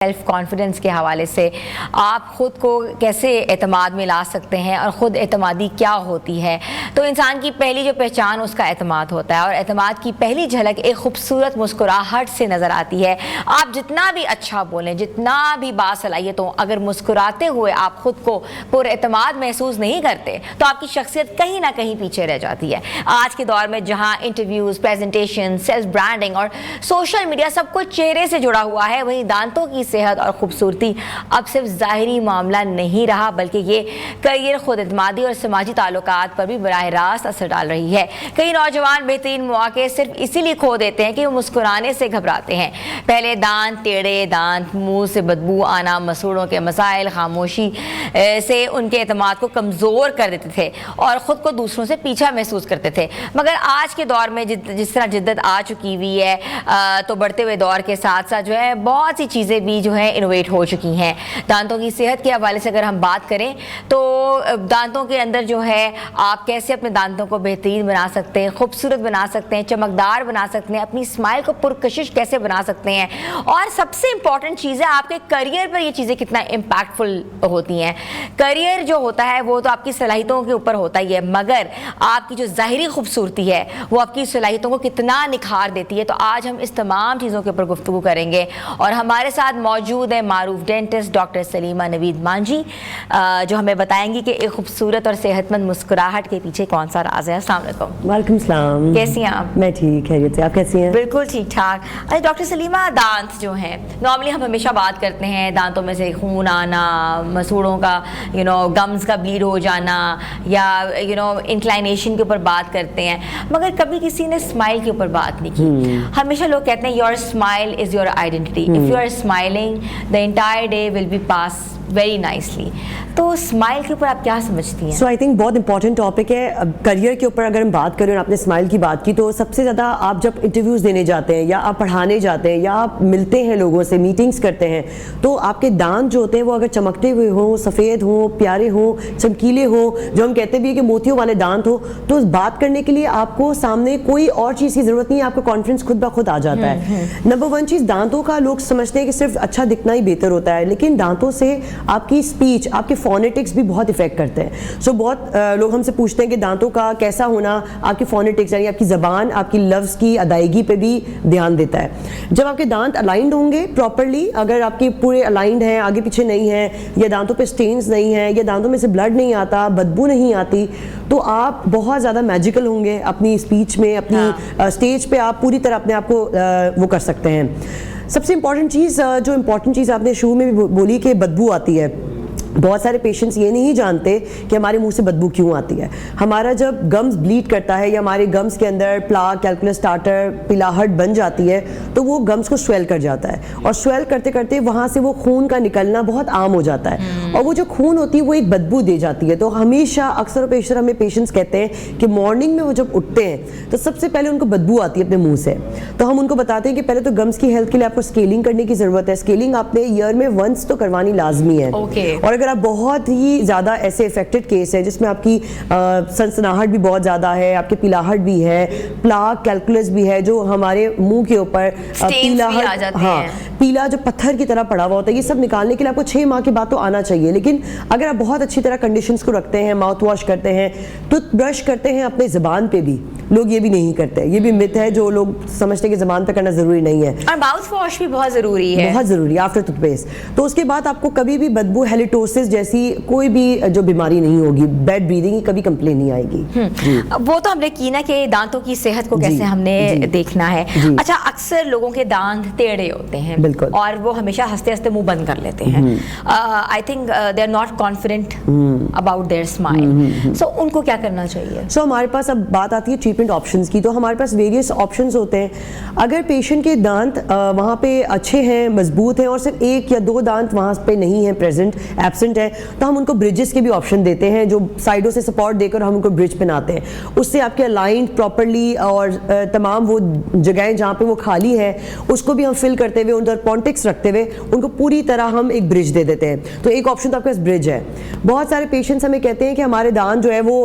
Self confidence के हवाले से आप ख़ुद को कैसे एतमाद में ला सकते हैं और ख़ुद एतमादी क्या होती है। तो इंसान की पहली जो पहचान उसका एतमाद होता है और एतमाद की पहली झलक एक खूबसूरत मुस्कुराहट से नज़र आती है। आप जितना भी अच्छा बोलें, जितना भी बासलाहियत हो, अगर मुस्कुराते हुए आप ख़ुद को पुरएतमाद महसूस नहीं करते तो आपकी शख्सियत कहीं ना कहीं पीछे रह जाती है। आज के दौर में जहाँ इंटरव्यूज़, प्रेजेंटेशन, सेल्फ ब्रांडिंग और सोशल मीडिया सब कुछ चेहरे से जुड़ा हुआ है, वहीं दांतों की सेहत और खूबसूरती अब सिर्फ ज़ाहिरी मामला नहीं रहा, बल्कि ये करियर, खुद एतमादी और समाजी ताल्लुकात पर भी बराह रास्त असर डाल रही है। कई नौजवान बेहतरीन मौके सिर्फ इसीलिए खो देते हैं कि वो मुस्कुराने से घबराते हैं। पहले दांत टेढ़े, दांत, मुंह से बदबू आना, मसूड़ों के मसाइल, खामोशी से उनके एतमाद को कमज़ोर कर देते थे और ख़ुद को दूसरों से पीछा महसूस करते थे। मगर आज के दौर में जिस तरह जिद्दत आ चुकी हुई है, तो बढ़ते हुए दौर के साथ साथ जो है बहुत सी चीज़ें भी जो है इनोवेट हो चुकी हैं। दांतों की सेहत के हवाले से अगर हम बात करें तो दांतों के अंदर जो है आप कैसे अपने दांतों को बेहतरीन बना सकते हैं, खूबसूरत बना सकते हैं, चमकदार बना सकते हैं, अपनी स्माइल को पुरकशिश कैसे बना सकते हैं, और सबसे इंपॉर्टेंट चीज़ है आपके करियर पर ये चीज़ें कितना इम्पैक्टफुल होती हैं। करियर जो होता है वो तो आपकी सलाहियतों के ऊपर होता ही है, मगर आपकी जो ज़ाहिरी खूबसूरती है वो आपकी सलाहियतों को कितना निखार देती है। तो आज हम इस तमाम चीज़ों के ऊपर गुफ्तगू करेंगे और हमारे साथ मौजूद है मारूफ डेंटिस्ट डॉक्टर सलीमा नवीद मांझी, जो हमें बताएंगी कि एक खूबसूरत और सेहतमंद मुस्कुराहट के पीछे कौन सा राज है। अस्सलाम वालेकुम। वालेकुम सलाम। कैसी हैं आप? मैं ठीक, खैरियत से। आप कैसी हैं? बिल्कुल ठीक ठाक। अच्छा डॉक्टर सलीमा, दांत जो हैं, नॉर्मली हम हमेशा बात करते हैं दांतों में से खून आना, मसूड़ों का गम्स का ब्लीड हो जाना, या इंक्लाइनेशन के ऊपर बात करते हैं, मगर कभी किसी ने स्माइल के ऊपर बात नहीं की। हमेशा लोग कहते हैं your smile is your identity, if you are smiling the entire day will be pass very nicely. तो स्माइल के ऊपर आप क्या समझती हैं? सो आई थिंक बहुत इंपॉर्टेंट टॉपिक है। करियर के ऊपर अगर हम बात करें और आपने स्माइल की बात की, तो सबसे ज़्यादा आप जब इंटरव्यूज़ देने जाते हैं या आप पढ़ाने जाते हैं या आप मिलते हैं लोगों से, मीटिंग्स करते हैं, तो आपके दांत जो होते हैं वो अगर चमकते हुए हों, सफ़ेद हों, प्यारे हों, चमकीले हों, जो हम कहते भी हैं कि मोतियों वाले दांत हो, तो बात करने के लिए आपको सामने कोई और चीज़ की ज़रूरत नहीं है, आपका कॉन्फिडेंस खुद ब खुद आ जाता है। नंबर वन चीज़, दांतों का लोग समझते हैं कि सिर्फ अच्छा दिखना ही बेहतर होता है, लेकिन दांतों से आपकी स्पीच, आपके फोनेटिक्स भी बहुत इफेक्ट करते हैं। सो बहुत लोग हमसे पूछते हैं कि दांतों का कैसा होना आपकी फोनेटिक्स यानी आपकी ज़बान, आपकी लफ्ज़ की अदायगी पे भी ध्यान देता है। जब आपके दांत अलाइंड होंगे प्रॉपरली, अगर आपके पूरे अलाइंड हैं, आगे पीछे नहीं है, या दांतों पे स्टेन्स नहीं है, या दांतों में से ब्लड नहीं आता, बदबू नहीं आती, तो आप बहुत ज़्यादा मैजिकल होंगे अपनी स्पीच में, अपनी स्टेज पे आप पूरी तरह अपने आप को वो कर सकते हैं। सबसे इम्पॉर्टेंट चीज़, जो इम्पॉर्टेंट चीज़ आपने शुरू में भी बोली कि बदबू आती है, बहुत सारे पेशेंट्स ये नहीं जानते कि हमारे मुंह से बदबू क्यों आती है। हमारा जब गम्स ब्लीड करता है या हमारे गम्स के अंदर प्लाक, कैल्कुलस स्टार्टर, पिलाहट बन जाती है, तो वो गम्स को स्वेल कर जाता है और स्वेल करते करते वहाँ से वो खून का निकलना बहुत आम हो जाता है, और वो जो खून होती है वो एक बदबू दे जाती है। तो हमेशा अक्सर पेशर हमें पेशेंट्स कहते हैं कि मॉर्निंग में वो जब उठते हैं तो सबसे पहले उनको बदबू आती है अपने मुँह से। तो हम उनको बताते हैं कि पहले तो गम्स की हेल्थ के लिए आपको स्केलिंग करने की ज़रूरत है। स्केलिंग आपने ईयर में वंस तो करवानी लाजमी है। और अगर आप बहुत ही ज़्यादा ऐसे इफेक्टेड केस है जिसमें आपकी सनसनाहट भी बहुत ज़्यादा है, आपके पिलाहट भी है, प्लाक, कैल्कुलस भी है, जो हमारे मुंह के ऊपर पिलाहट, हाँ, पीला जो पत्थर की तरह पड़ा हुआ होता है, ये सब निकालने के लिए आपको 6 माह के बाद तो आना चाहिए। लेकिन अगर आप बहुत अच्छी तरह कंडीशंस को रखते हैं, माउथ वॉश करते हैं, टूथब्रश करते हैं अपने ज़बान पे भी, लोग ये भी नहीं करते। ये भी मिथ है, जो लोग समझते हैं कि ज़बान पे करना ज़रूरी नहीं है। और माउथ वॉश भी बहुत ज़रूरी है, बहुत ज़रूरी आफ्टर टूथपेस्ट। तो उसके बाद आपको कभी भी बदबू, हेलिटोसिस जैसी कोई भी जो बीमारी नहीं होगी, बैड ब्रीदिंग की कभी कंप्लेन नहीं आएगी। वो तो हमने की ना कि दांतों की सेहत को कैसे हमने देखना है। अच्छा, अक्सर लोगों के दांत टेढ़े होते हैं, बिल्कुल, और वो हमेशा हंसते हंसते मुंह बंद कर लेते हैं। I think they are not confident about their smile. So उनको क्या करना चाहिए? सो हमारे पास अब बात आती है ट्रीटमेंट ऑप्शंस की। तो हमारे पास वेरियस ऑप्शंस होते हैं। अगर पेशेंट के दांत वहाँ पे अच्छे हैं, मजबूत हैं, और सिर्फ 1 या 2 दांत वहाँ पे नहीं है प्रेजेंट, एब्सेंट है, तो हम उनको ब्रिजेस के भी ऑप्शन देते हैं, जो साइडों से सपोर्ट देकर हम उनको ब्रिज पहनाते हैं। उससे आपके अलाइंड प्रॉपरली और तमाम वो जगहें जहाँ पे वो खाली है उसको भी हम फिल करते हुए, उन पर पॉन्टिक्स रखते हुए उनको पूरी तरह हम एक ब्रिज दे देते हैं। तो एक ऑप्शन तो आपके पास ब्रिज है। बहुत सारे पेशेंट्स हमें कहते हैं कि हमारे दांत जो है वो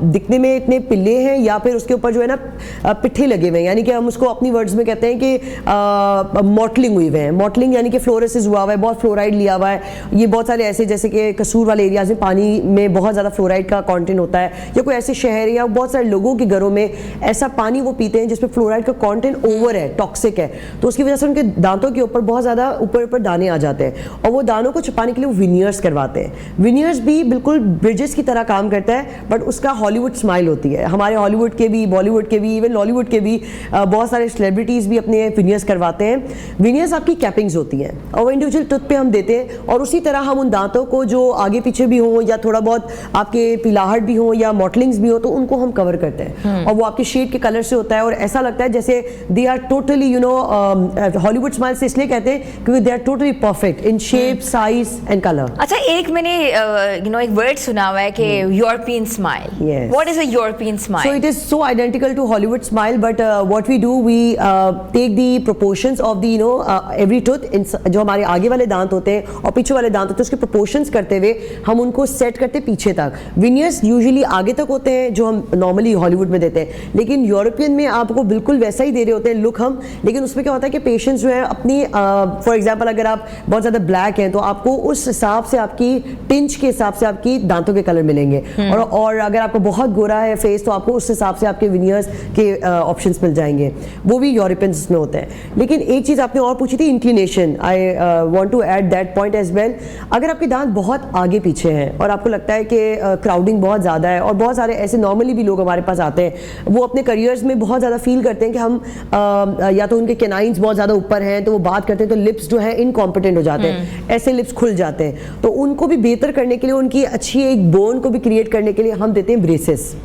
दिखने में इतने पिल्ले हैं या फिर उसके ऊपर जो है ना पिट्ठे लगे हुए हैं, यानी कि हम उसको अपनी वर्ड्स में कहते हैं कि मॉटलिंग हुई हुए हैं। मॉटलिंग यानी कि फ्लोरोसिस हुआ हुआ है, बहुत फ्लोराइड लिया हुआ है। ये बहुत सारे ऐसे जैसे कि कसूर वाले एरियाज में पानी में बहुत ज़्यादा फ्लोराइड का कंटेंट होता है, या कोई ऐसे शहर या बहुत सारे लोगों के घरों में ऐसा पानी वो पीते हैं जिसमें फ्लोराइड का कंटेंट ओवर है, टॉक्सिक है, तो उसकी वजह से उनके दांतों के ऊपर बहुत ज़्यादा ऊपर ऊपर दाने आ जाते हैं, और वो दानों को छुपाने के लिए वो विनियर्स करवाते हैं। विनियर्स भी बिल्कुल ब्रिजेस की तरह काम करता है, बट उसका हॉलीवुड स्माइल होती है। हमारे हॉलीवुड के भी, बॉलीवुड के भी, इवन लॉलीवुड के भी बहुत सारे सेलिब्रिटीज़ भी अपने विनियर्स करवाते हैं। विनियर्स आपकी कैपिंग्स होती हैं और वो इंडिविजुअल टूथ पे हम देते हैं, और उसी तरह हम उन दांतों को जो आगे पीछे भी हो या थोड़ा बहुत आपके पिलाहट भी हो या मॉटलिंग्स भी हो, तो उनको हम कवर करते हैं, और वो आपके शेड के कलर से होता है, और ऐसा लगता है जैसे they are totally you know, Hollywood smile से इसलिए कहते हैं क्योंकि they are totally perfect in shape, size and colour. अच्छा, एक मैंने एक वर्ड सुना हुआ है कि European smile. Yes. What is a European So smile? it is so identical to Hollywood smile, but what we do, we take the proportions of the every tooth, जो हमारे आगे वाले दांत होते हैं और पीछे वाले दांत होते हैं, उसके proportions करते हुए हम उनको सेट करते हैं पीछे तक। विनियर्स यूजुअली आगे तक होते हैं जो हम नॉर्मली हॉलीवुड में देते हैं, लेकिन यूरोपियन में आपको बिल्कुल वैसा ही दे रहे होते हैं लुक हम, लेकिन उसमें क्या होता है कि पेशेंट्स जो है अपनी फॉर एग्जाम्पल अगर आप बहुत ज़्यादा ब्लैक हैं तो आपको उस हिसाब से आपकी टिंच के हिसाब से आपकी दांतों के कलर मिलेंगे, और अगर आपको बहुत गोरा है फेस तो आपको उस हिसाब से आपके विनियर्स के ऑप्शंस मिल जाएंगे, वो भी यूरोपियंस में होते हैं। लेकिन एक चीज़ आपने और पूछी थी, inclination, I want to add that point as well. अगर आपके दांत बहुत आगे पीछे हैं और आपको लगता है कि क्राउडिंग बहुत ज़्यादा है, और बहुत सारे ऐसे नॉर्मली भी लोग हमारे पास आते हैं, वो अपने करियर्स में बहुत ज़्यादा फील करते हैं कि हम या तो उनके कैनाइंस बहुत ज़्यादा ऊपर हैं तो वो बात करते हैं तो लिप्स जो है इनकॉम्पिटेंट हो जाते हैं, ऐसे लिप्स खुल जाते हैं, तो उनको भी बेहतर करने के लिए, उनकी अच्छी एक बोन को भी क्रिएट करने के लिए हम देते हैं ब्रेसेस।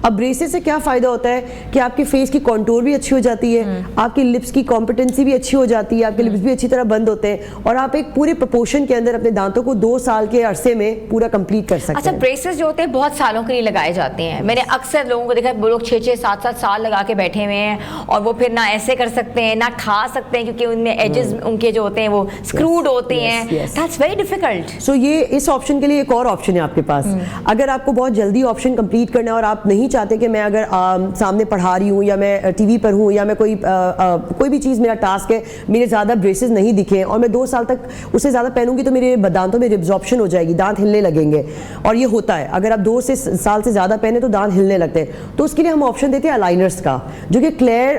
अब ब्रेसेस से क्या फ़ायदा होता है कि आपके फेस की कॉन्टूर भी अच्छी हो जाती है, आपकी लिप्स की कॉम्पिटेंसी भी अच्छी हो जाती है, आपके लिप्स भी अच्छी तरह बंद होते हैं, और आप एक पूरे प्रोपोर्शन के अंदर अपने दांतों को 2 साल के अरसे में पूरा कंप्लीट कर सकते अच्छा, हैं। ब्रेसेस जो होते हैं बहुत सालों के लिए लगाए जाते हैं। मैंने अक्सर लोगों को देखा है, वो लोग 6-6, 7-7 साल लगा के बैठे हुए हैं, और वो फिर ना ऐसे कर सकते हैं ना खा सकते हैं, क्योंकि उनमें एजेस उनके जो होते हैं वो स्क्रूड होते हैं। That's very difficult. सो ये इस ऑप्शन के लिए एक और ऑप्शन है आपके पास। अगर आपको बहुत जल्दी ऑप्शन कंप्लीट करना है और आप नहीं चाहते कि मैं अगर सामने पढ़ा रही हूँ या मैं टीवी पर हूँ या मैं कोई भी चीज़ मेरा टास्क है, मेरे ज़्यादा ब्रेसेस नहीं दिखे और मैं 2 साल तक उससे ज़्यादा पहनूंगी तो मेरे दांतों में रिब्जॉर्प्शन हो जाएगी, दांत हिलने लगेंगे, और ये होता है अगर आप 2 साल से ज़्यादा पहने तो दांत हिलने लगते हैं। तो उसके लिए हम ऑप्शन देते हैं अलाइनर्स का, जो कि क्लियर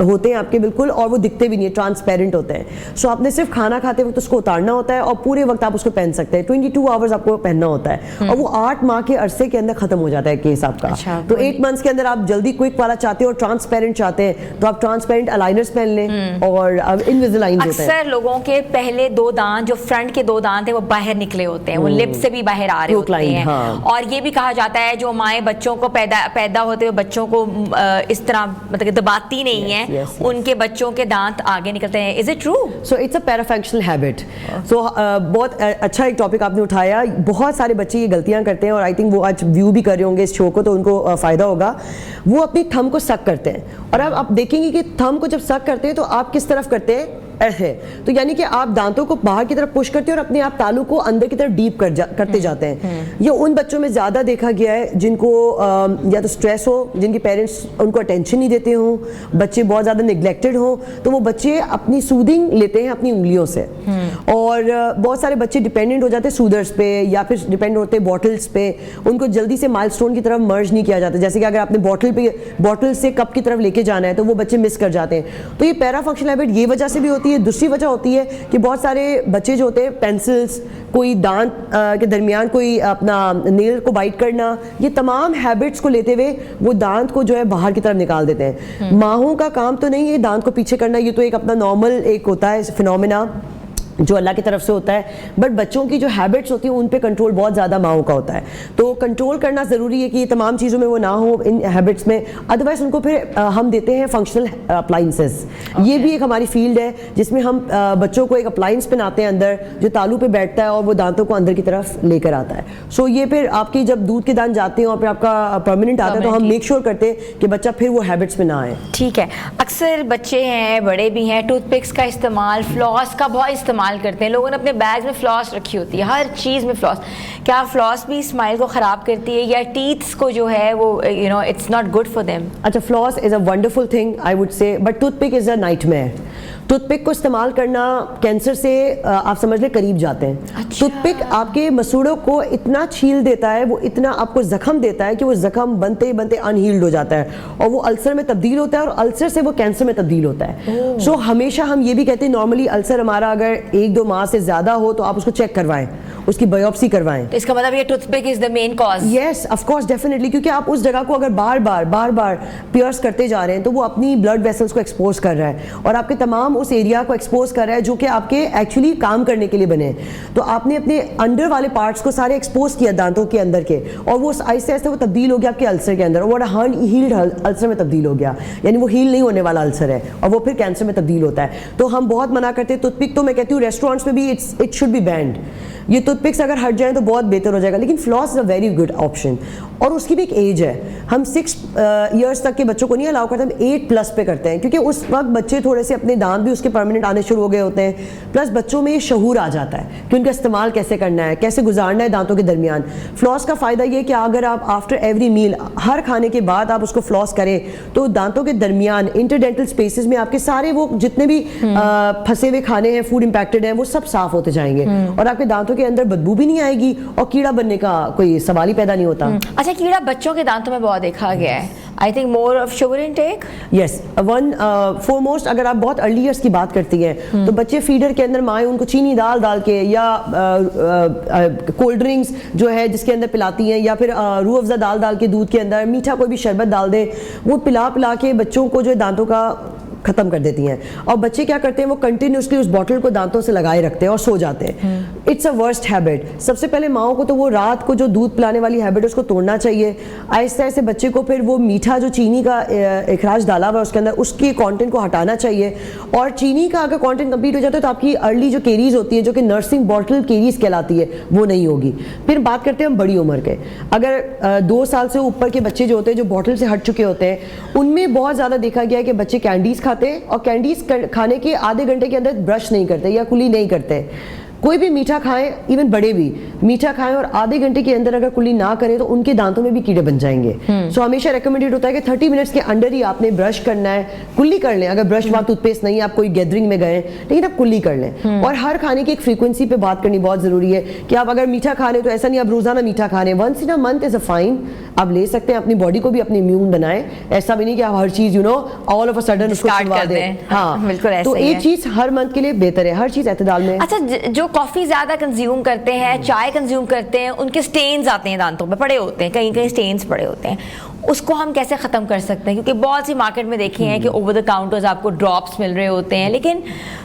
होते हैं आपके बिल्कुल, और वो दिखते भी नहीं है, ट्रांसपेरेंट होते हैं। सो आपने सिर्फ खाना खाते वक्त उसको उतारना होता है और पूरे वक्त आप उसको पहन सकते हैं। 22 आवर्स आपको पहनना होता है, और वो 8 माह के अरसे के अंदर खत्म हो जाता है केस आपका। अच्छा, तो 8 मंथ्स के अंदर आप जल्दी क्विक वाला चाहते हो और ट्रांसपेरेंट चाहते हैं तो आप ट्रांसपेरेंट अलाइनर्स पहन लें, और अब इनविजिलाइन होते हैं। अक्सर लोगों के पहले 2 दांत, जो फ्रंट के 2 दांत हैं, वो बाहर निकले होते हैं, वो लिप से भी बाहर आ रहे होते हैं। हाँ। और ये भी कहा जाता है जो माएँ बच्चों को पैदा होते हुए बच्चों को इस तरह मतलब दबाती नहीं है, उनके बच्चों के दांत आगे निकलते हैं। Is it true? So it's a parafunctional habit. So बहुत अच्छा एक टॉपिक आपने उठाया। बहुत सारे बच्चे ये गलतियां करते हैं, और आई थिंक वो आज व्यू भी कर रहे होंगे इस शो को, तो उनको फ़ायदा होगा। वो अपनी थंब को सक करते हैं, और अब आप देखेंगे कि थंब को जब सक करते हैं तो आप किस तरफ करते हैं, ऐसे। तो यानी कि आप दांतों को बाहर की तरफ पुश करते हैं और अपने आप तालू को अंदर की तरफ डीप करते जाते हैं। ये उन बच्चों में ज़्यादा देखा गया है जिनको या तो स्ट्रेस हो, जिनके पेरेंट्स उनको अटेंशन नहीं देते हों, बच्चे बहुत ज़्यादा निगलेक्टेड हों, तो वो बच्चे अपनी सूदिंग लेते हैं अपनी उंगलियों से। और बहुत सारे बच्चे डिपेंडेंट हो जाते हैं सूदर्स पे, या फिर डिपेंड होते हैं बॉटल्स पे। उनको जल्दी से माइलस्टोन की तरफ मर्ज नहीं किया जाता। जैसे कि अगर आपने बॉटल से कप की तरफ लेके जाना है तो वो बच्चे मिस कर जाते हैं। तो ये पैराफंक्शनल हैबिट ये वजह से भी होती है। दूसरी वजह होती है कि बहुत सारे बच्चे जो होते हैं पेंसिल्स, कोई दांत के दरमियान कोई अपना नेल को बाइट करना, ये तमाम हैबिट्स को लेते हुए वो दांत को जो है बाहर की तरफ निकाल देते हैं। माहों का काम तो नहीं है दांत को पीछे करना, ये तो एक अपना नॉर्मल एक होता है फिनोमेना जो अल्लाह की तरफ से होता है, बट बच्चों की जो हैबिट्स होती हैं उन पे कंट्रोल बहुत ज़्यादा माओ का होता है। तो कंट्रोल करना ज़रूरी है कि ये तमाम चीज़ों में वो ना हो, इन हैबिट्स में। अदरवाइज उनको फिर हम देते हैं फंक्शनल अप्लाइंसेस। ये भी एक हमारी फील्ड है जिसमें हम बच्चों को एक अप्लाइंस पहनाते हैं अंदर, जो तालू पे बैठता है और वो दांतों को अंदर की तरफ लेकर आता है। सो ये फिर आपकी जब दूध के दांत जाते हैं और फिर आपका परमानेंट आता है तो हम मेक श्योर करते हैं कि बच्चा फिर वो हैबिट्स में ना आए। ठीक है। अक्सर बच्चे हैं, बड़े भी हैं, टूथपिक्स का इस्तेमाल, फ्लॉस का बहुत इस्तेमाल इस्तेमाल करते हैं, लोगों ने अपने बैग में फ्लॉस रखी होती है, हर चीज़ में फ्लॉस। क्या फ्लॉस भी स्माइल को ख़राब करती है या टीथ्स को जो है वो it's not good for them? अच्छा, floss is a wonderful thing I would say, but toothpick is a nightmare. Toothpick को इस्तेमाल करना कैंसर से आप समझ लें करीब जाते हैं। अच्छा। टूथपिक आपके मसूड़ों को इतना छील देता है, वो इतना आपको जख्म देता है कि वो जख्म बनते बनते अनहील्ड हो जाता है और वो अल्सर में तब्दील होता है और अल्सर से वो कैंसर में तब्दील होता है। सो हमेशा हम ये भी कहते हैं नॉर्मली अल्सर हमारा अगर 1-2 माह से ज़्यादा हो तो आप उसको चेक करवाएं, उसकी बायोप्सी करवाएं। तो इसका मतलब ये toothpick is the main cause? Yes, of course, definitely, क्योंकि आप उस जगह को अगर बार बार पियर्स करते जा रहे हैं तो वो अपनी ब्लड वेसल्स को एक्सपोज कर रहा है और आपके तमाम उस एरिया को एक्सपोज कर रहा है जो कि आपके एक्चुअली काम करने के लिए बने हैं। तो आपने अपने अंडर वाले पार्ट्स को सारे एक्सपोज किया दांतों के अंदर के, और वो आहिस्ते आहिस्ते वो तब्दील हो गया आपके अल्सर के अंदर, और वो हील्ड अल्सर में तब्दील हो गया, यानी वो हील नहीं होने वाला अल्सर है और वो फिर कैंसर में तब्दील होता है। तो हम बहुत मना करते हैं टूथपिक, तो मैं कहती हूँ रेस्टोरेंट्स में भी इट शुड बी बैंड। ये टूथपिक्स अगर हट जाए तो बहुत बेहतर हो जाएगा, लेकिन floss is a very good option. और उसकी भी एक एज है, हम 6 इयर्स तक के बच्चों को नहीं अलाउ करते, हम 8+ पे करते हैं, क्योंकि उस वक्त बच्चे थोड़े से अपने दांत भी उसके परमानेंट आने शुरू हो गए होते हैं, प्लस बच्चों में ये शऊर आ जाता है कि उनका इस्तेमाल कैसे करना है, कैसे गुजारना है दांतों के दरमियान। फ्लॉस का फ़ायदा ये कि अगर आप आफ्टर एवरी मील, हर खाने के बाद आप उसको फ्लॉस करें तो दांतों के दरमियान इंटरडेंटल स्पेसेस में आपके सारे वो जितने भी फंसे हुए खाने हैं, फूड इम्पैक्टेड हैं, वो सब साफ होते जाएंगे और आपके दांतों के अंदर बदबू भी नहीं आएगी और कीड़ा बनने का कोई सवाल ही पैदा नहीं होता। अच्छा, कीड़ा बच्चों के दांतों में बहुत देखा गया है, I think more of sugar intake. Yes, one foremost, अगर आप बहुत अर्ली ईयर्स की बात करती हैं तो बच्चे फीडर के अंदर माएँ उनको चीनी डाल के या कोल्ड ड्रिंक्स जो है जिसके अंदर पिलाती हैं, या फिर रूह अफ़ज़ा डाल के दूध के अंदर मीठा कोई भी शरबत डाल दें, वो पिला के बच्चों को जो है दांतों का ख़त्म कर देती हैं। और बच्चे क्या करते हैं, वो कंटिन्यूसली उस बॉटल को दांतों से लगाए रखते हैं और सो जाते हैं। It's a worst habit. सबसे पहले माओ को तो वो रात को जो दूध पिलाने वाली हैबिट उसको तोड़ना चाहिए। आहिस्ते आहिस्ते बच्चे को फिर वो मीठा जो चीनी का इखराज डाला हुआ है उसके अंदर, उसके कंटेंट को हटाना चाहिए। और चीनी का अगर कंटेंट कंप्लीट हो जाता है तो आपकी अर्ली जो केरीज होती है, जो कि नर्सिंग बॉटल केरीज कहलाती है, वो नहीं होगी। फिर बात करते हैं हम बड़ी उम्र के, अगर 2 साल से ऊपर के बच्चे जो होते हैं, जो बॉटल से हट चुके होते हैं, उनमें बहुत ज़्यादा देखा गया है कि बच्चे कैंडीज़ खाते हैं और कैंडीज खाने के आधे घंटे के अंदर ब्रश नहीं करते या कुली नहीं करते। कोई भी मीठा खाएं, इवन बड़े भी मीठा खाएं और आधे घंटे के अंदर अगर कुली ना करें तो उनके दांतों में भी कीड़े बन जाएंगे। सो हमेशा रिकमेंडेड होता है कि 30 मिनट्स के अंदर ही आपने ब्रश करना है, कुल्ली कर लें। अगर ब्रश वहाँ टूथपेस्ट नहीं, आप कोई गैदरिंग में गए लेकिन आप कुल्ली कर लें। और हर खाने की एक फ्रीक्वेंसी पे बात करनी बहुत ज़रूरी है कि आप अगर मीठा खा रहे तो ऐसा नहीं आप रोज़ाना मीठा खा रहे हैं। Once in a month is a fine, आप ले सकते हैं, अपनी बॉडी को भी अपनी इम्यून बनाएं। ऐसा भी नहीं कि आप हर चीज़ ऑल ऑफ अ सडन उसको छुड़वा दें। हाँ, बिल्कुल ऐसा तो ही एक है। चीज़ हर मंथ के लिए बेहतर है, हर चीज़ एतदाल में। अच्छा, जो कॉफ़ी ज़्यादा कंज्यूम करते हैं, चाय कंज्यूम करते हैं, उनके स्टेन्स आते हैं दांतों पे, पड़े होते हैं, कहीं स्टेन्स पड़े होते हैं, उसको हम कैसे ख़त्म कर सकते हैं? क्योंकि बहुत सी मार्केट में देखे हैं कि ओवर द काउंटर्स आपको ड्रॉप्स मिल रहे होते हैं, लेकिन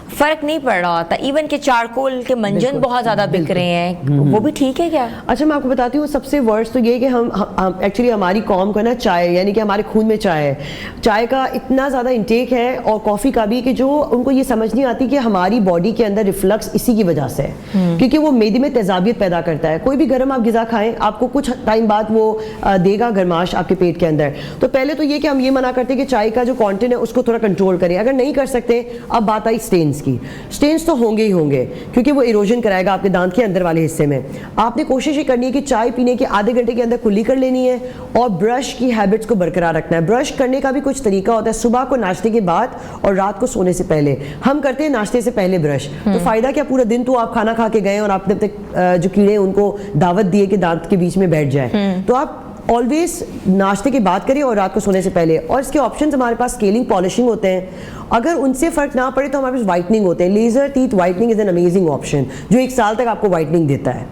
फ़र्क नहीं पड़ रहा होता। इवन के चारकोल के मंजन बहुत ज़्यादा बिक रहे हैं, वो भी ठीक है क्या? अच्छा, मैं आपको बताती हूँ, सबसे वर्स्ट तो ये है कि हम एक्चुअली हमारी कौम का ना चाय, यानी कि हमारे खून में चाय है, चाय का इतना ज़्यादा इंटेक है और कॉफ़ी का भी, कि जो उनको ये समझ नहीं आती कि हमारी बॉडी के अंदर रिफ्लक्स इसी की वजह से है, क्योंकि वो मेदे में तेजाबियत पैदा करता है। कोई भी गर्म आप ग़िज़ा खाएं, आपको कुछ टाइम बाद वो देगा गर्माश आपके पेट के अंदर। तो पहले तो ये कि हम ये मना करते हैं कि चाय का जो कंटेंट है उसको थोड़ा कंट्रोल करें। अगर नहीं कर सकते, अब बात आई स्टेन्स की। स्टेन्स तो होंगे ही होंगे, क्योंकि वो इरोजन कराएगा आपके दांत के अंदर वाले हिस्से में। आपने कोशिश ये करनी है कि चाय पीने के आधे घंटे के अंदर कुल्ली कर लेनी है और ब्रश की हैबिट्स को बरकरार रखना है। ब्रश करने का भी कुछ तरीका होता है, सुबह को नाश्ते के बाद और रात को सोने से पहले। हम करते हैं नाश्ते से पहले ब्रश, तो फ़ायदा क्या, पूरा दिन तो आप खाना खा के गए और आपने अब तक जो कीड़े उनको दावत दिए कि दांत के बीच में बैठ जाए, तो आप ऑलवेज नाश्ते की बात करिए और रात को सोने से पहले। और इसके ऑप्शंस हमारे पास स्केलिंग, पॉलिशिंग होते हैं। अगर उनसे फ़र्क ना पड़े तो हमारे पास वाइटनिंग होते हैं। Laser teeth whitening is an amazing option जो 1 साल तक आपको वाइटनिंग देता है।